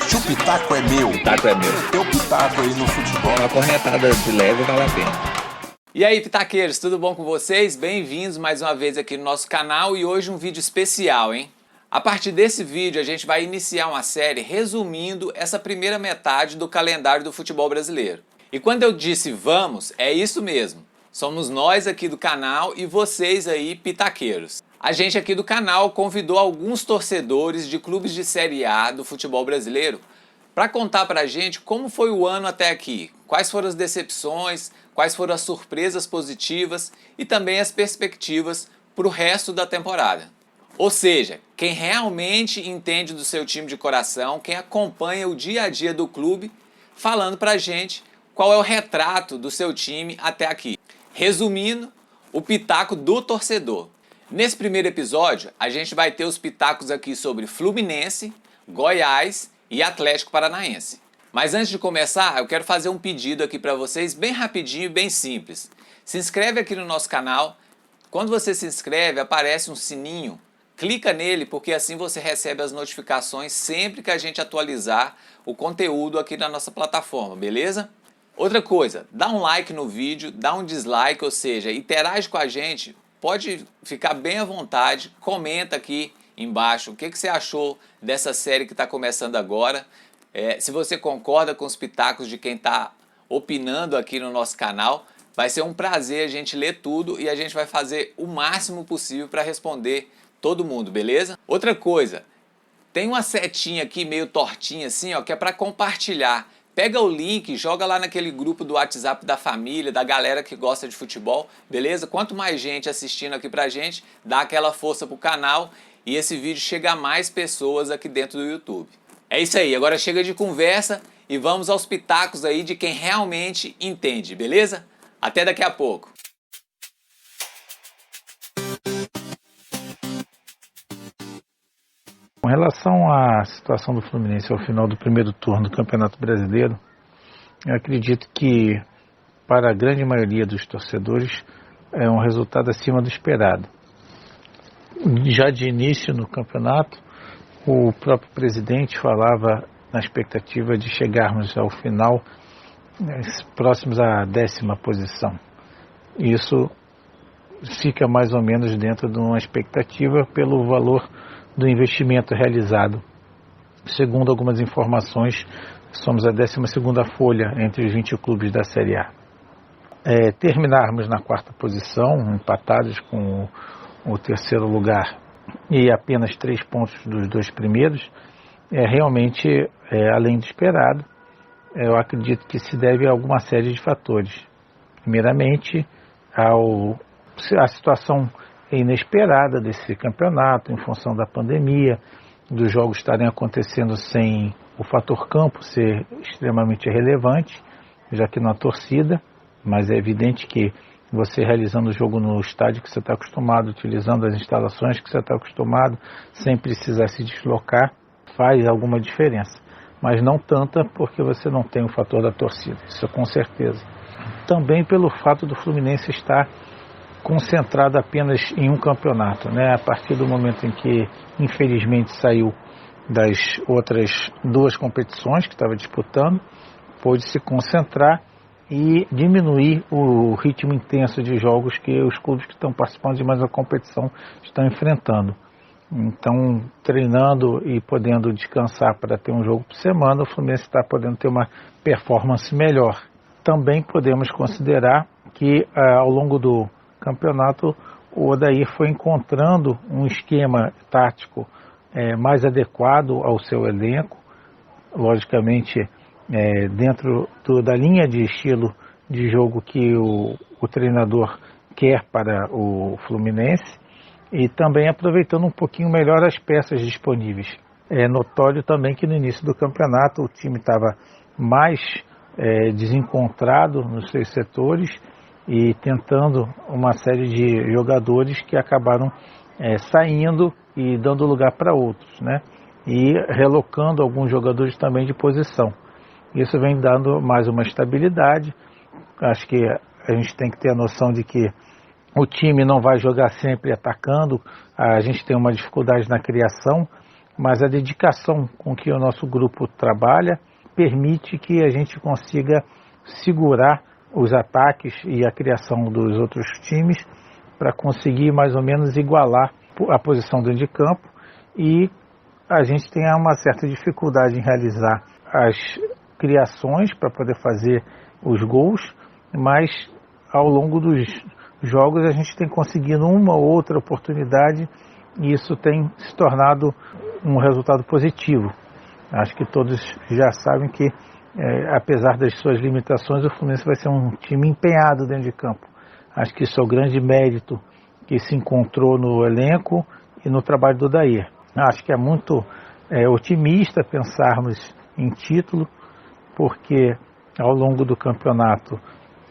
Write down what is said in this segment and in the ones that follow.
Que o pitaco é meu. O pitaco é meu. Teu pitaco aí no futebol. Uma corretada de leve vale a pena. E aí, pitaqueiros, tudo bom com vocês? Bem-vindos mais uma vez aqui no nosso canal e hoje um vídeo especial, hein? A partir desse vídeo a gente vai iniciar uma série resumindo essa primeira metade do calendário do futebol brasileiro. E quando eu disse vamos, é isso mesmo. Somos nós aqui do canal e vocês aí, pitaqueiros. A gente aqui do canal convidou alguns torcedores de clubes de Série A do futebol brasileiro para contar pra gente como foi o ano até aqui, quais foram as decepções, quais foram as surpresas positivas e também as perspectivas para o resto da temporada. Ou seja, quem realmente entende do seu time de coração, quem acompanha o dia a dia do clube, falando pra gente qual é o retrato do seu time até aqui. Resumindo, o pitaco do torcedor. Nesse primeiro episódio, a gente vai ter os pitacos aqui sobre Fluminense, Goiás e Atlético Paranaense. Mas antes de começar, eu quero fazer um pedido aqui para vocês, bem rapidinho e bem simples. Se inscreve aqui no nosso canal. Quando você se inscreve, aparece um sininho. Clica nele, porque assim você recebe as notificações sempre que a gente atualizar o conteúdo aqui na nossa plataforma, beleza? Outra coisa, dá um like no vídeo, dá um dislike, ou seja, interage com a gente. Pode ficar bem à vontade, comenta aqui embaixo o que você achou dessa série que está começando agora. Se você concorda com os pitacos de quem está opinando aqui no nosso canal, vai ser um prazer a gente ler tudo e a gente vai fazer o máximo possível para responder todo mundo, beleza? Outra coisa, tem uma setinha aqui meio tortinha assim, ó, que é para compartilhar. Pega o link, joga lá naquele grupo do WhatsApp da família, da galera que gosta de futebol, beleza? Quanto mais gente assistindo aqui pra gente, dá aquela força pro canal e esse vídeo chega a mais pessoas aqui dentro do YouTube. É isso aí, agora chega de conversa e vamos aos pitacos aí de quem realmente entende, beleza? Até daqui a pouco. Com relação à situação do Fluminense ao final do primeiro turno do Campeonato Brasileiro, eu acredito que, para a grande maioria dos torcedores, é um resultado acima do esperado. Já de início no campeonato, o próprio presidente falava na expectativa de chegarmos ao final próximos à 10ª posição. Isso fica mais ou menos dentro de uma expectativa pelo valor do investimento realizado. Segundo algumas informações, somos a 12ª folha entre os 20 clubes da Série A. Terminarmos na 4ª posição, empatados com o terceiro lugar e apenas 3 pontos dos 2 primeiros, realmente além do esperado. Eu acredito que se deve a alguma série de fatores. Primeiramente, a situação inesperada desse campeonato, em função da pandemia, dos jogos estarem acontecendo sem o fator campo ser extremamente relevante, já que não há torcida, mas é evidente que você realizando o jogo no estádio que você está acostumado, utilizando as instalações que você está acostumado, sem precisar se deslocar, faz alguma diferença. Mas não tanta porque você não tem o fator da torcida, isso com certeza. Também pelo fato do Fluminense estar concentrado apenas em um campeonato, né? A partir do momento em que, infelizmente, saiu das outras 2 competições que estava disputando, pôde se concentrar e diminuir o ritmo intenso de jogos que os clubes que estão participando de mais uma competição estão enfrentando. Então, treinando e podendo descansar para ter um jogo por semana, o Fluminense está podendo ter uma performance melhor. Também podemos considerar que, ao longo do campeonato, o Odair foi encontrando um esquema tático mais adequado ao seu elenco, logicamente dentro da linha de estilo de jogo que o treinador quer para o Fluminense, e também aproveitando um pouquinho melhor as peças disponíveis. É notório também que no início do campeonato o time estava mais desencontrado nos seus setores e tentando uma série de jogadores que acabaram saindo e dando lugar para outros, né? E relocando alguns jogadores também de posição. Isso vem dando mais uma estabilidade. Acho que a gente tem que ter a noção de que o time não vai jogar sempre atacando, a gente tem uma dificuldade na criação, mas a dedicação com que o nosso grupo trabalha permite que a gente consiga segurar os ataques e a criação dos outros times para conseguir mais ou menos igualar a posição dentro de campo, e a gente tem uma certa dificuldade em realizar as criações para poder fazer os gols, mas ao longo dos jogos a gente tem conseguido uma ou outra oportunidade e isso tem se tornado um resultado positivo. Acho que todos já sabem que, apesar das suas limitações, o Fluminense vai ser um time empenhado dentro de campo. Acho que isso é o grande mérito que se encontrou no elenco e no trabalho do Odair. Acho que é muito otimista pensarmos em título, porque ao longo do campeonato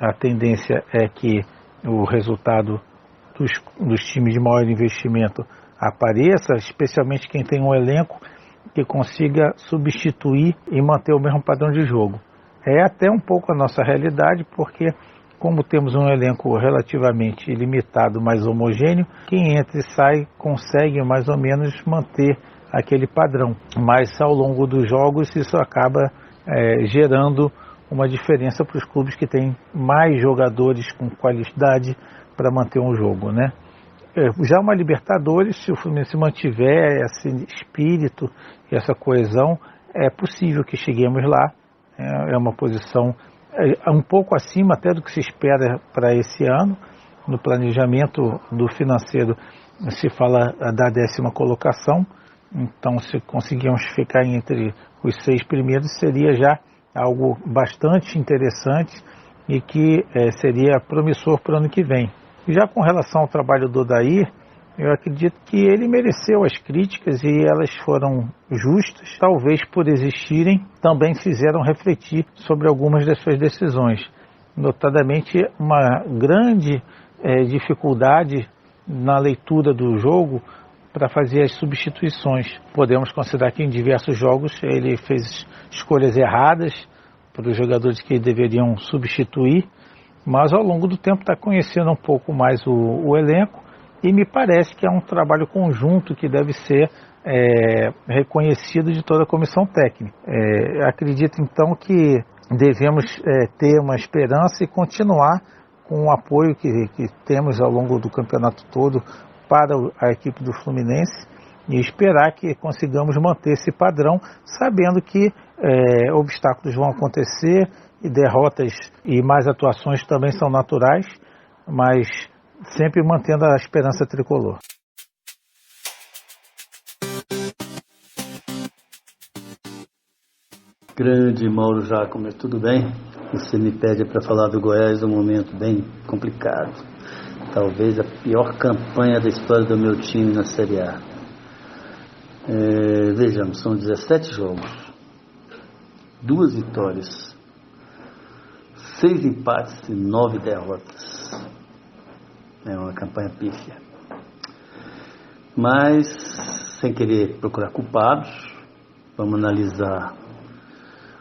a tendência é que o resultado dos times de maior investimento apareça, especialmente quem tem um elenco que consiga substituir e manter o mesmo padrão de jogo. É até um pouco a nossa realidade, porque como temos um elenco relativamente limitado, mais homogêneo, quem entra e sai consegue mais ou menos manter aquele padrão. Mas ao longo dos jogos isso acaba gerando uma diferença para os clubes que têm mais jogadores com qualidade para manter um jogo, né? Já uma Libertadores, se o Fluminense mantiver esse espírito e essa coesão, é possível que cheguemos lá. É uma posição um pouco acima até do que se espera para esse ano. No planejamento do financeiro se fala da 10ª colocação, então se conseguirmos ficar entre os 6 primeiros seria já algo bastante interessante e que seria promissor para o ano que vem. Já com relação ao trabalho do Odair, eu acredito que ele mereceu as críticas e elas foram justas. Talvez por existirem, também fizeram refletir sobre algumas das suas decisões. Notadamente, uma grande dificuldade na leitura do jogo para fazer as substituições. Podemos considerar que em diversos jogos ele fez escolhas erradas para os jogadores que deveriam substituir, mas ao longo do tempo está conhecendo um pouco mais o elenco e me parece que é um trabalho conjunto que deve ser reconhecido de toda a comissão técnica. Acredito então que devemos ter uma esperança e continuar com o apoio que temos ao longo do campeonato todo para a equipe do Fluminense e esperar que consigamos manter esse padrão, sabendo que obstáculos vão acontecer e derrotas e más atuações também são naturais, mas sempre mantendo a esperança tricolor. Grande Mauro Jacome, tudo bem? Você me pede para falar do Goiás num momento bem complicado. Talvez a pior campanha da história do meu time na Série A. Vejamos, são 17 jogos, 2 vitórias, 6 empates e 9 derrotas. É uma campanha pífia. Mas, sem querer procurar culpados, vamos analisar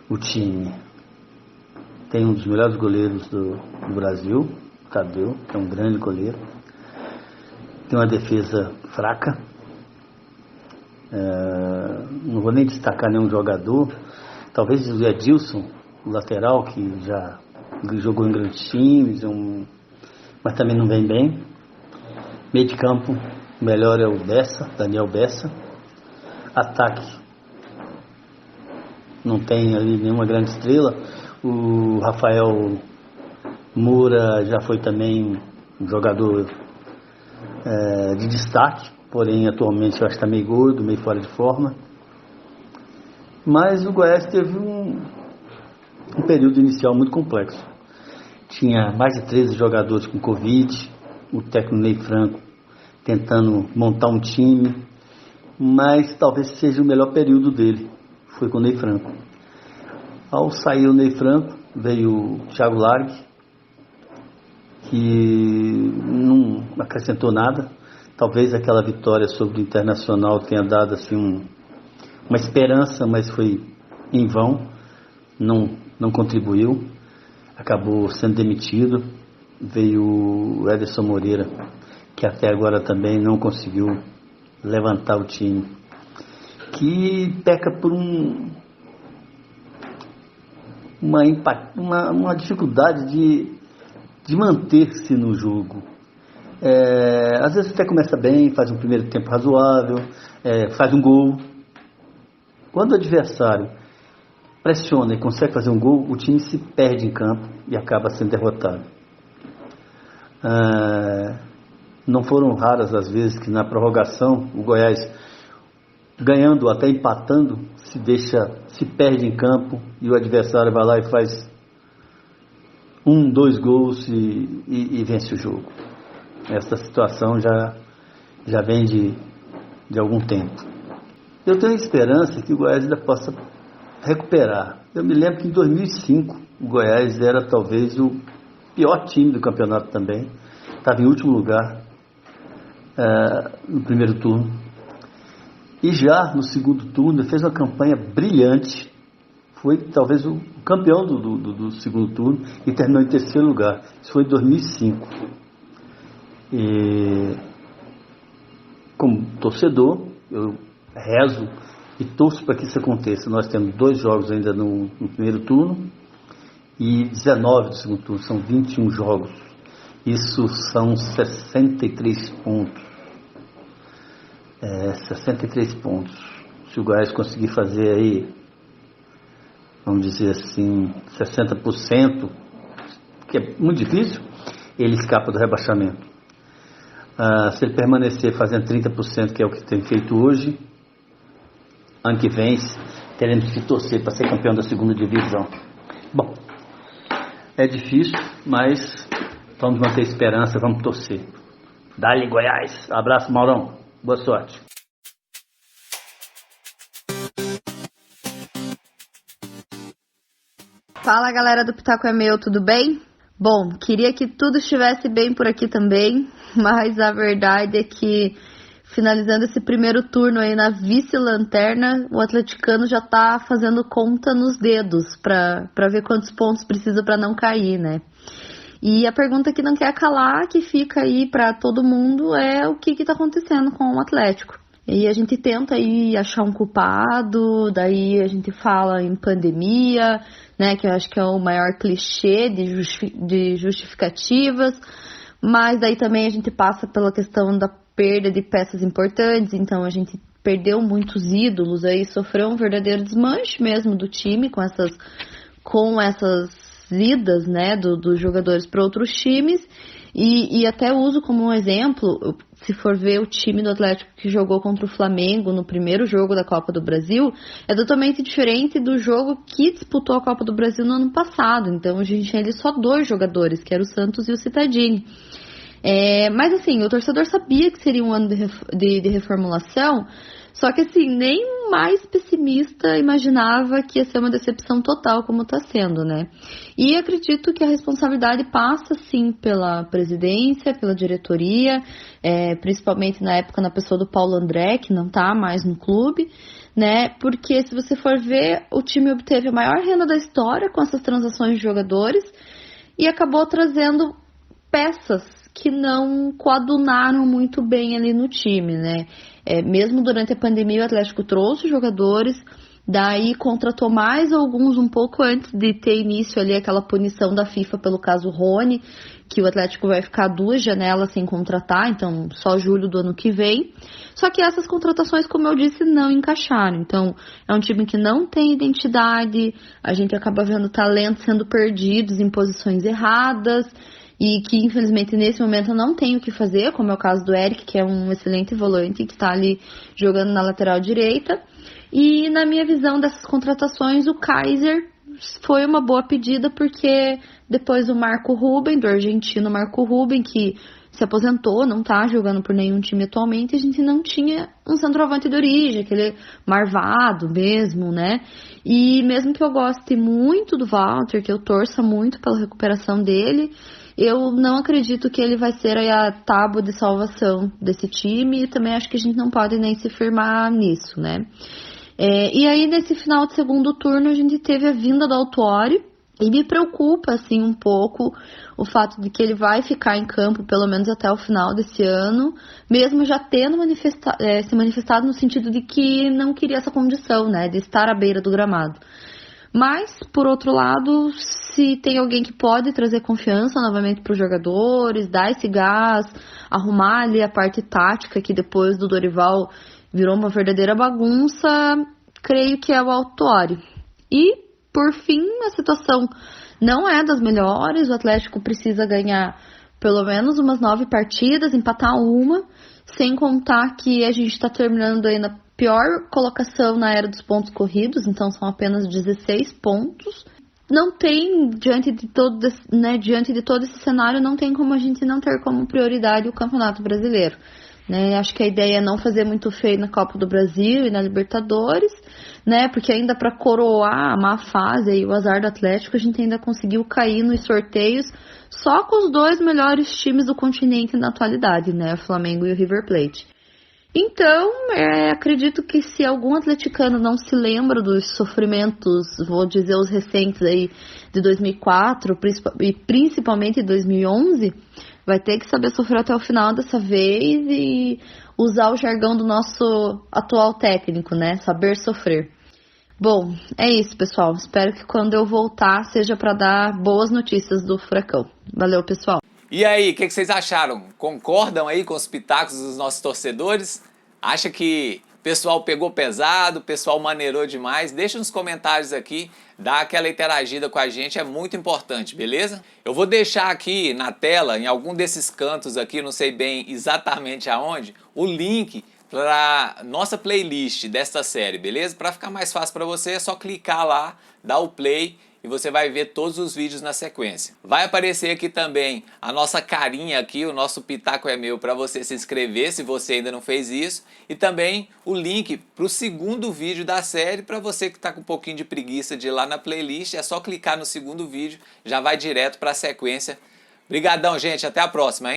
o time. Tem um dos melhores goleiros do Brasil, Tadeu, que é um grande goleiro. Tem uma defesa fraca. Não vou nem destacar nenhum jogador. Talvez o Edilson, o lateral, que já jogou em grandes times, mas também não vem bem. Meio de campo, o melhor é o Bessa, Daniel Bessa. Ataque, não tem ali nenhuma grande estrela. O Rafael Moura já foi também um jogador de destaque, porém atualmente eu acho que está meio gordo, meio fora de forma. Mas o Goiás teve um período inicial muito complexo. Tinha mais de 13 jogadores com Covid, o técnico Ney Franco tentando montar um time, mas talvez seja o melhor período dele, foi com o Ney Franco. Ao sair o Ney Franco, veio o Thiago Largue, que não acrescentou nada. Talvez aquela vitória sobre o Internacional tenha dado assim, uma esperança, mas foi em vão, não contribuiu, acabou sendo demitido. Veio o Ederson Moreira, que até agora também não conseguiu levantar o time, que peca por uma dificuldade de manter-se no jogo. Às vezes até começa bem, faz um primeiro tempo razoável, faz um gol. Quando o adversário pressiona e consegue fazer um gol, o time se perde em campo e acaba sendo derrotado. Não foram raras as vezes que na prorrogação o Goiás, ganhando ou até empatando, se perde em campo e o adversário vai lá e faz 1, 2 gols e vence o jogo. Essa situação já vem de algum tempo. Eu tenho esperança que o Goiás ainda possa recuperar. Eu me lembro que em 2005 o Goiás era talvez o pior time do campeonato também. Estava em último lugar no primeiro turno. E já no segundo turno fez uma campanha brilhante. Foi talvez o campeão do segundo turno e terminou em terceiro lugar. Isso foi em 2005. E como torcedor, eu rezo e torço para que isso aconteça. Nós temos 2 jogos ainda no primeiro turno e 19 do segundo turno, são 21 jogos. Isso são 63 pontos. 63 pontos. Se o Goiás conseguir fazer aí, vamos dizer assim, 60%, que é muito difícil, ele escapa do rebaixamento. Se ele permanecer fazendo 30%, que é o que tem feito hoje, ano que vem teremos que torcer para ser campeão da segunda divisão. Bom, é difícil, mas vamos manter esperança, vamos torcer. Dá-lhe Goiás. Abraço, Maurão. Boa sorte. Fala, galera do Pitaco é Meu, tudo bem? Bom, queria que tudo estivesse bem por aqui também, mas a verdade é que, finalizando esse primeiro turno aí na vice-lanterna, o atleticano já tá fazendo conta nos dedos para ver quantos pontos precisa para não cair, né? E a pergunta que não quer calar, que fica aí para todo mundo, é o que tá acontecendo com o Atlético. E a gente tenta aí achar um culpado, daí a gente fala em pandemia, né, que eu acho que é o maior clichê de justificativas, mas daí também a gente passa pela questão da perda de peças importantes, então a gente perdeu muitos ídolos, aí sofreu um verdadeiro desmanche mesmo do time com essas idas, né, dos jogadores para outros times, e até uso como um exemplo, se for ver o time do Atlético que jogou contra o Flamengo no primeiro jogo da Copa do Brasil, é totalmente diferente do jogo que disputou a Copa do Brasil no ano passado. Então a gente tinha ali só 2 jogadores, que eram o Santos e o Cittadini. Mas assim, o torcedor sabia que seria um ano de reformulação, só que assim, nem o mais pessimista imaginava que ia ser uma decepção total como está sendo, né? E acredito que a responsabilidade passa sim pela presidência, pela diretoria, principalmente na época na pessoa do Paulo André, que não está mais no clube, né? Porque se você for ver, o time obteve a maior renda da história com essas transações de jogadores e acabou trazendo peças que não coadunaram muito bem ali no time, né? Mesmo durante a pandemia, o Atlético trouxe jogadores, daí contratou mais alguns um pouco antes de ter início ali aquela punição da FIFA pelo caso Rony, que o Atlético vai ficar 2 janelas sem contratar, então só julho do ano que vem. Só que essas contratações, como eu disse, não encaixaram. Então, é um time que não tem identidade, a gente acaba vendo talentos sendo perdidos em posições erradas, e que infelizmente nesse momento eu não tenho o que fazer, como é o caso do Eric, que é um excelente volante que está ali jogando na lateral direita. E na minha visão dessas contratações, o Kaiser foi uma boa pedida, porque depois o Marco Ruben, do argentino Marco Ruben, que se aposentou, não está jogando por nenhum time atualmente, a gente não tinha um centroavante de origem, aquele marvado mesmo, né? E mesmo que eu goste muito do Walter, que eu torça muito pela recuperação dele, eu não acredito que ele vai ser aí a tábua de salvação desse time, e também acho que a gente não pode nem se firmar nisso, né? E aí, nesse final de segundo turno, a gente teve a vinda do Autuori, E me preocupa, assim, um pouco o fato de que ele vai ficar em campo pelo menos até o final desse ano, mesmo já tendo se manifestado no sentido de que não queria essa condição, né, de estar à beira do gramado. Mas, por outro lado, se tem alguém que pode trazer confiança novamente para os jogadores, dar esse gás, arrumar ali a parte tática, que depois do Dorival virou uma verdadeira bagunça, creio que é o Autuori. E, por fim, a situação não é das melhores, o Atlético precisa ganhar pelo menos umas 9 partidas, empatar uma, sem contar que a gente está terminando aí na pior colocação na era dos pontos corridos, então são apenas 16 pontos. Não tem, diante de todo esse cenário, não tem como a gente não ter como prioridade o Campeonato Brasileiro. Né? Acho que a ideia é não fazer muito feio na Copa do Brasil e na Libertadores, né? Porque ainda para coroar a má fase e o azar do Atlético, a gente ainda conseguiu cair nos sorteios só com os 2 melhores times do continente na atualidade, né? O Flamengo e o River Plate. Então, acredito que se algum atleticano não se lembra dos sofrimentos, vou dizer os recentes aí de 2004 e principalmente de 2011, vai ter que saber sofrer até o final dessa vez e usar o jargão do nosso atual técnico, né? Saber sofrer. Bom, é isso, pessoal. Espero que quando eu voltar seja para dar boas notícias do Furacão. Valeu, pessoal. E aí, o que vocês acharam? Concordam aí com os pitacos dos nossos torcedores? Acha que o pessoal pegou pesado, o pessoal maneirou demais? Deixa nos comentários aqui, dá aquela interagida com a gente, é muito importante, beleza? Eu vou deixar aqui na tela, em algum desses cantos aqui, não sei bem exatamente aonde, o link para nossa playlist desta série, beleza? Para ficar mais fácil para você, é só clicar lá, dar o play e você vai ver todos os vídeos na sequência. Vai aparecer aqui também a nossa carinha aqui, o nosso Pitaco é Meu, para você se inscrever se você ainda não fez isso. E também o link para o segundo vídeo da série, para você que está com um pouquinho de preguiça de ir lá na playlist, é só clicar no segundo vídeo, já vai direto para a sequência. Obrigadão, gente, até a próxima, hein?